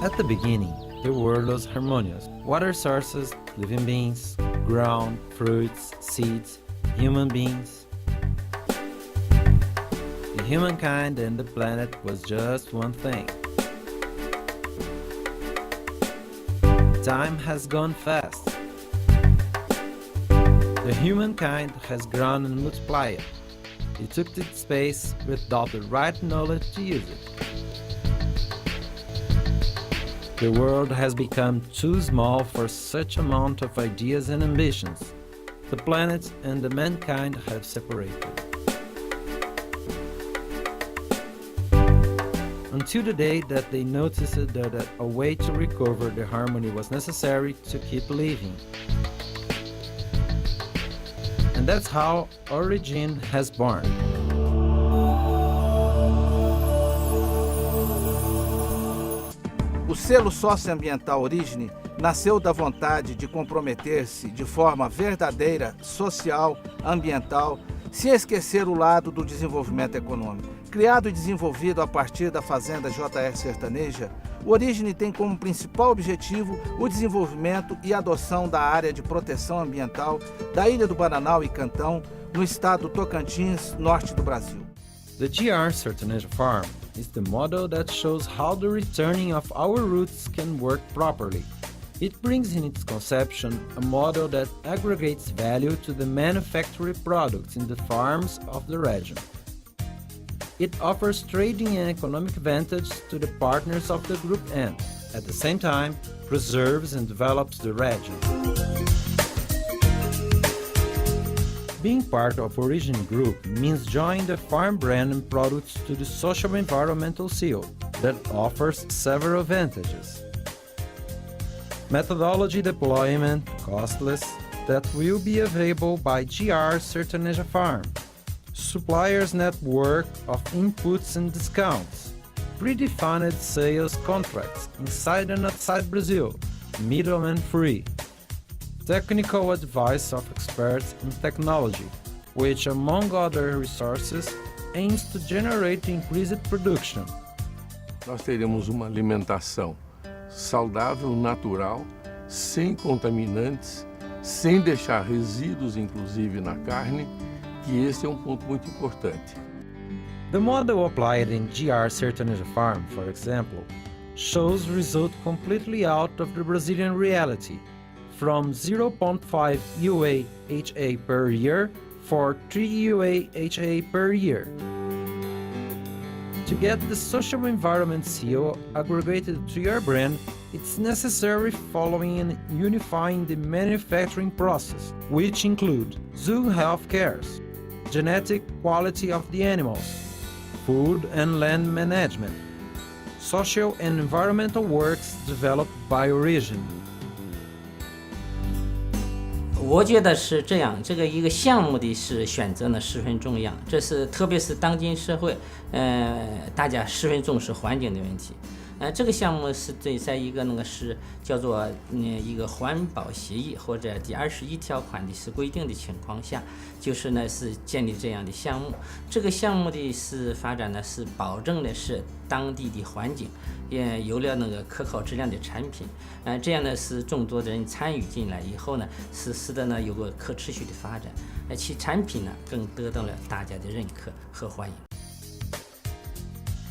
At the beginning, the world was harmonious. Water sources, living beings, ground, fruits, seeds, human beings. The humankind and the planet was just one thing. Time has gone fast. The humankind has grown and multiplied. It took its space without the right knowledge to use it. The world has become too small for such amount of ideas and ambitions. The planet and the mankind have separated. Until the day that they noticed that a way to recover the harmony was necessary to keep living. And that's how Origin has born. O selo socioambiental Origine nasceu da vontade de comprometer-se de forma verdadeira, social, ambiental, sem esquecer o lado do desenvolvimento econômico. Criado e desenvolvido a partir da fazenda JR Sertaneja, o Origine tem como principal objetivo o desenvolvimento e adoção da área de proteção ambiental da Ilha do Bananal e Cantão, no estado do Tocantins, norte do Brasil. The GR Sertaneja Farm is the model that shows how the returning of our roots can work properly. It brings in its conception a model that aggregates value to the manufactured products in the farms of the region. It offers trading and economic advantage to the partners of the group and, at the same time, preserves and develops the region. Being part of Origin Group means joining the farm brand and products to the social environmental seal that offers several advantages. Methodology deployment, costless, that will be available by GR Sertaneja Farm. Suppliers network of inputs and discounts. Predefined sales contracts inside and outside Brazil, middleman free. Technical advice of experts in technology, which among other resources aims to generate increased production. Nós teremos uma alimentação saudável, natural, sem contaminantes, sem deixar resíduos, inclusive na carne, que esse é um ponto muito importante. The model applied in GR Sertaneja Farm, for example, shows results completely out of the Brazilian reality, from 0.5 UAHA per year for 3 UAHA per year. To get the social environment seal aggregated to your brand, it's necessary following and unifying the manufacturing process, which include zoo health cares, genetic quality of the animals, food and land management, social and environmental works developed by Origin. 我觉得是这样，这个一个项目的选择呢十分重要，这是特别是当今社会，大家十分重视环境的问题。这个项目是在一个是叫做一个环保协议或者第21条款的规定的情况下，就是是建立这样的项目。这个项目的发展呢是保证的是当地的环境，也有了可靠质量的产品。这样呢是众多的人参与进来以后呢，使得有个可持续的发展，其产品呢更得到了大家的认可和欢迎。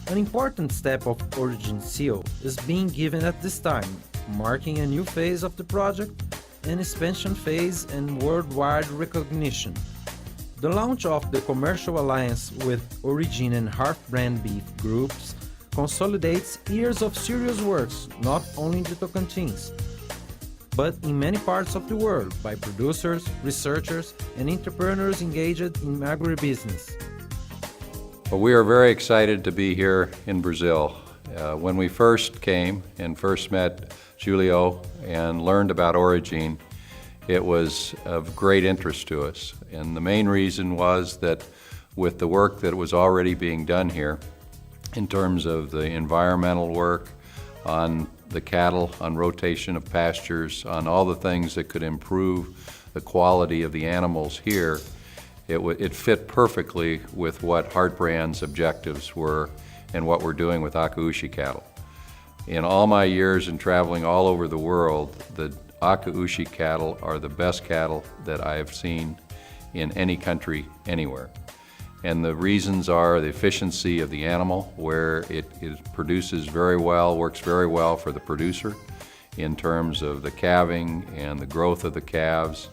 An important step of Origin Seal is being given at this time, marking a new phase of the project, an expansion phase and worldwide recognition. The launch of the commercial alliance with Origin and Half Brand Beef groups consolidates years of serious works not only in the Tocantins, but in many parts of the world by producers, researchers, and entrepreneurs engaged in agribusiness. Well, we are very excited to be here in Brazil. When we first came and first met Julio and learned about Origin, it was of great interest to us. And the main reason was that with the work that was already being done here, in terms of the environmental work, on the cattle, on rotation of pastures, on all the things that could improve the quality of the animals here, it fit perfectly with what Heart Brand's objectives were and what we're doing with Akaushi cattle. In all my years in traveling all over the world, the Akaushi cattle are the best cattle that I have seen in any country, anywhere. And the reasons are the efficiency of the animal, where it produces very well, works very well for the producer in terms of the calving and the growth of the calves,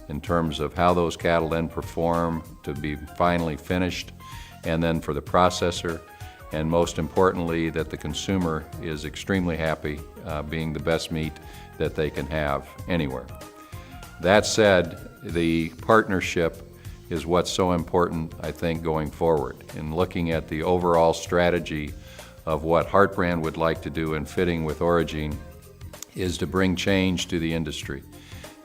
in terms of how those cattle then perform to be finally finished, and then for the processor, and most importantly, that the consumer is extremely happy being the best meat that they can have anywhere. That said, the partnership is what's so important, I think, going forward. In looking at the overall strategy of what Heartbrand would like to do in fitting with Origin is to bring change to the industry.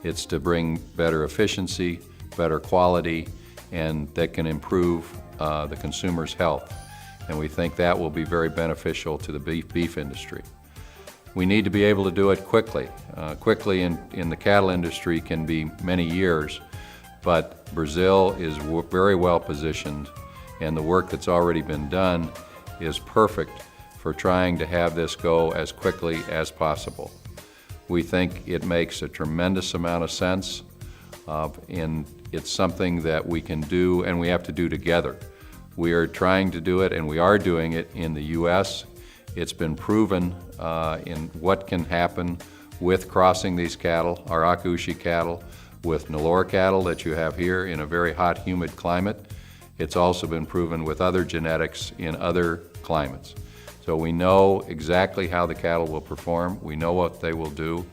It's to bring better efficiency, better quality, and that can improve the consumer's health. And we think that will be very beneficial to the beef industry. We need to be able to do it quickly. Quickly in the cattle industry can be many years, but Brazil is very well positioned, and the work that's already been done is perfect for trying to have this go as quickly as possible. We think it makes a tremendous amount of sense, and it's something that we can do and we have to do together. We are trying to do it, and we are doing it in the U.S. It's been proven in what can happen with crossing these cattle, our Akaushi cattle, with Nelore cattle that you have here in a very hot, humid climate. It's also been proven with other genetics in other climates. So we know exactly how the cattle will perform, we know what they will do,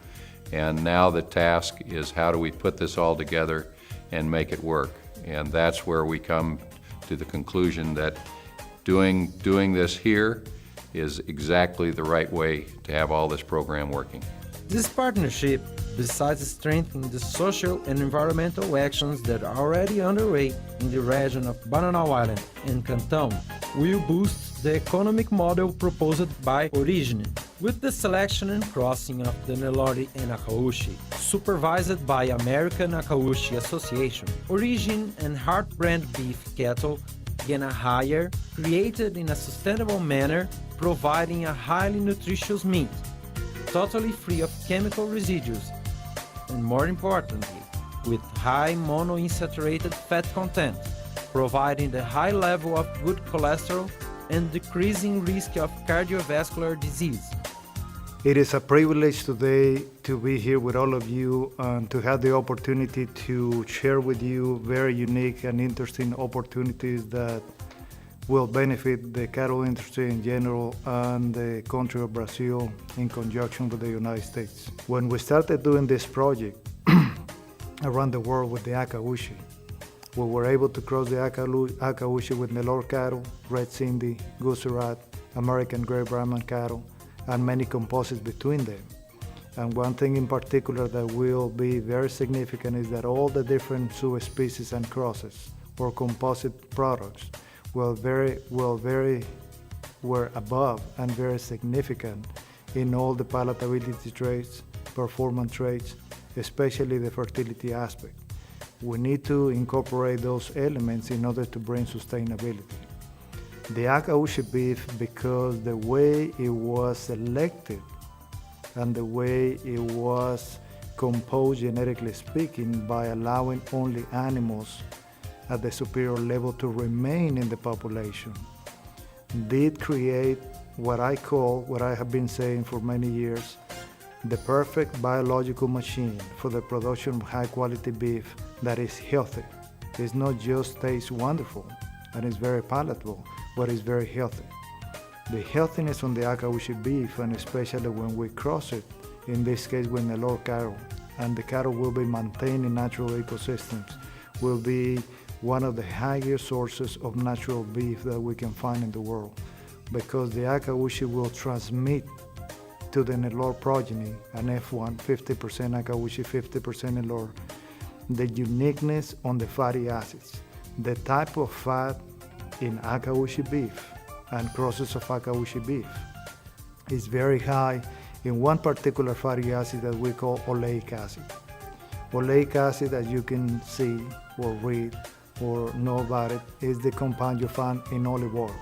and now the task is how do we put this all together and make it work. And that's where we come to the conclusion that doing this here is exactly the right way to have all this program working. This partnership, besides strengthening the social and environmental actions that are already underway in the region of Bananal Island and Cantão, will boost the economic model proposed by Origin, with the selection and crossing of the Nelore and Akaushi, supervised by American Akaushi Association. Origin and Heartbrand beef cattle gain a higher, created in a sustainable manner, providing a highly nutritious meat, totally free of chemical residues, and more importantly, with high monounsaturated fat content, providing the high level of good cholesterol and decreasing risk of cardiovascular disease. It is a privilege today to be here with all of you and to have the opportunity to share with you very unique and interesting opportunities that will benefit the cattle industry in general and the country of Brazil in conjunction with the United States. When we started doing this project around the world with the Akaushi, we were able to cross the Akaushi with Nelore cattle, Red Cindy, Gujarat, American Gray Brahman cattle, and many composites between them. And one thing in particular that will be very significant is that all the different subspecies and crosses or composite products were above and very significant in all the palatability traits, performance traits, especially the fertility aspect. We need to incorporate those elements in order to bring sustainability. The Akaushi beef, because the way it was selected and the way it was composed genetically speaking by allowing only animals at the superior level to remain in the population, did create what I have been saying for many years, the perfect biological machine for the production of high quality beef that is healthy. It's not just tastes wonderful and it's very palatable, but it's very healthy. The healthiness on the Akaushi beef, and especially when we cross it, in this case with Nelore cattle, and the cattle will be maintained in natural ecosystems, will be one of the highest sources of natural beef that we can find in the world, because the Akaushi will transmit to the Nelore progeny, an F1, 50% Akaushi, 50% Nelore, the uniqueness on the fatty acids. The type of fat in Akaushi beef and crosses of Akaushi beef is very high in one particular fatty acid that we call oleic acid. Oleic acid, as you can see or read or know about it, is the compound you find in olive oil.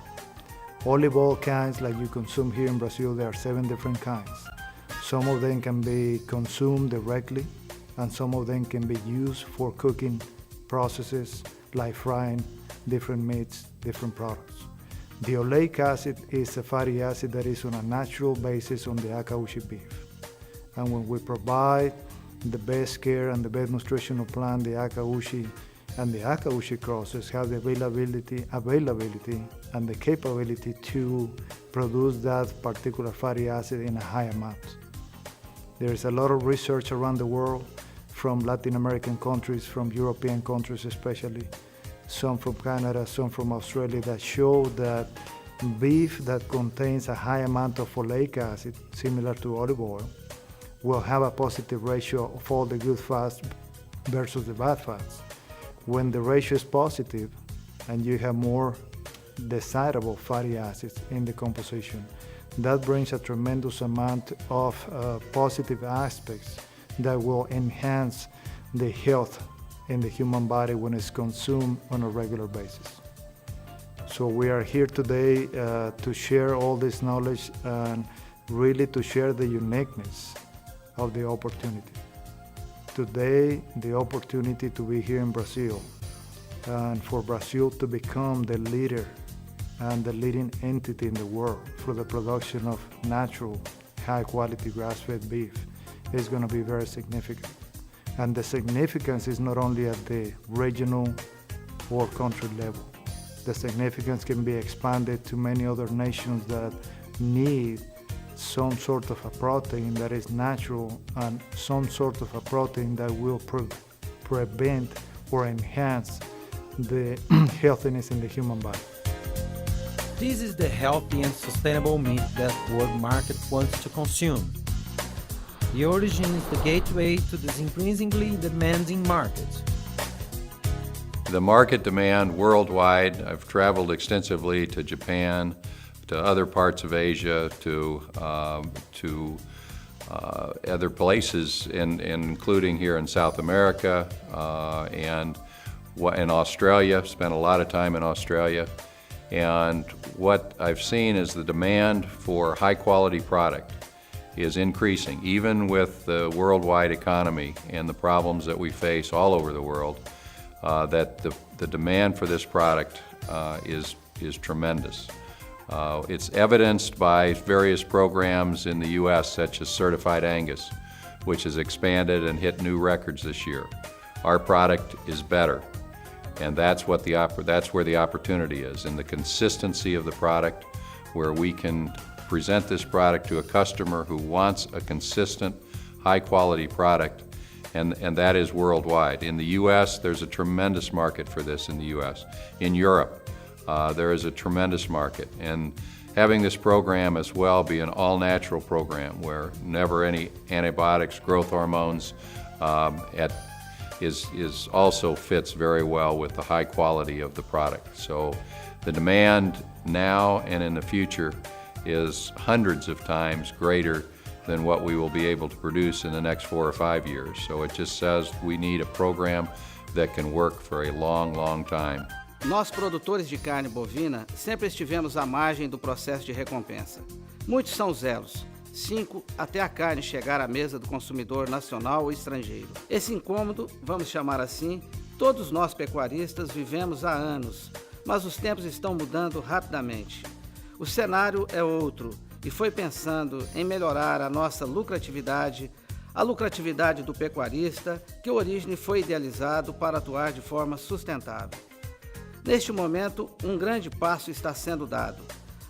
Olive oil kinds like you consume here in Brazil, there are 7 different kinds. Some of them can be consumed directly, and some of them can be used for cooking processes like frying different meats, different products. The oleic acid is a fatty acid that is on a natural basis on the Akaushi beef. And when we provide the best care and the best nutritional plan, the Akaushi and the Akaushi crosses have the availability and the capability to produce that particular fatty acid in a high amount. There is a lot of research around the world, from Latin American countries, from European countries especially, some from Canada, some from Australia, that show that beef that contains a high amount of oleic acid, similar to olive oil, will have a positive ratio of all the good fats versus the bad fats. When the ratio is positive and you have more desirable fatty acids in the composition, that brings a tremendous amount of positive aspects that will enhance the health in the human body when it's consumed on a regular basis. So we are here today to share all this knowledge and really to share the uniqueness of the opportunity. Today, the opportunity to be here in Brazil and for Brazil to become the leader and the leading entity in the world for the production of natural, high-quality grass-fed beef is going to be very significant. And the significance is not only at the regional or country level. The significance can be expanded to many other nations that need some sort of a protein that is natural and some sort of a protein that will prevent or enhance the healthiness in the human body. This is the healthy and sustainable meat that world market wants to consume. The origin is the gateway to this increasingly demanding market. The market demand worldwide, I've traveled extensively to Japan, to other parts of Asia, to other places, including here in South America and in Australia. Spent a lot of time in Australia. And what I've seen is the demand for high-quality product is increasing, even with the worldwide economy and the problems that we face all over the world, that the demand for this product is tremendous. It's evidenced by various programs in the U.S., such as Certified Angus, which has expanded and hit new records this year. Our product is better, and that's where the opportunity is, in the consistency of the product, where we can present this product to a customer who wants a consistent, high-quality product, and that is worldwide. In the U.S., there's a tremendous market for this in the U.S. In Europe, there is a tremendous market, and having this program as well be an all-natural program where never any antibiotics, growth hormones, is also fits very well with the high quality of the product. So the demand now and in the future is hundreds of times greater than what we will be able to produce in the next 4 or 5 years. So it just says we need a program that can work for a long, long time. Nós, produtores de carne bovina, sempre estivemos à margem do processo de recompensa. Muitos são os elos, 5 até a carne chegar à mesa do consumidor nacional ou estrangeiro. Esse incômodo, vamos chamar assim, todos nós pecuaristas vivemos há anos, mas os tempos estão mudando rapidamente. O cenário é outro e foi pensando em melhorar a nossa lucratividade, a lucratividade do pecuarista, que o Origine foi idealizado para atuar de forma sustentável. Neste momento, um grande passo está sendo dado.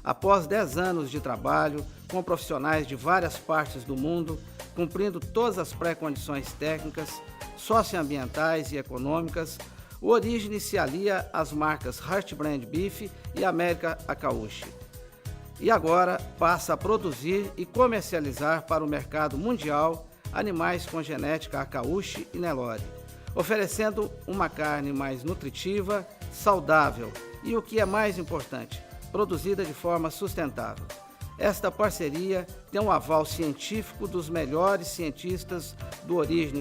Após 10 anos de trabalho, com profissionais de várias partes do mundo, cumprindo todas as pré-condições técnicas, socioambientais e econômicas, o Origine se alia às marcas Heart Brand Beef e América Akaushi. E agora passa a produzir e comercializar para o mercado mundial animais com genética Akaushi e Nelore, oferecendo uma carne mais nutritiva, saudável e, o que é mais importante, produzida de forma sustentável. Esta parceria tem um aval científico dos melhores cientistas do Origine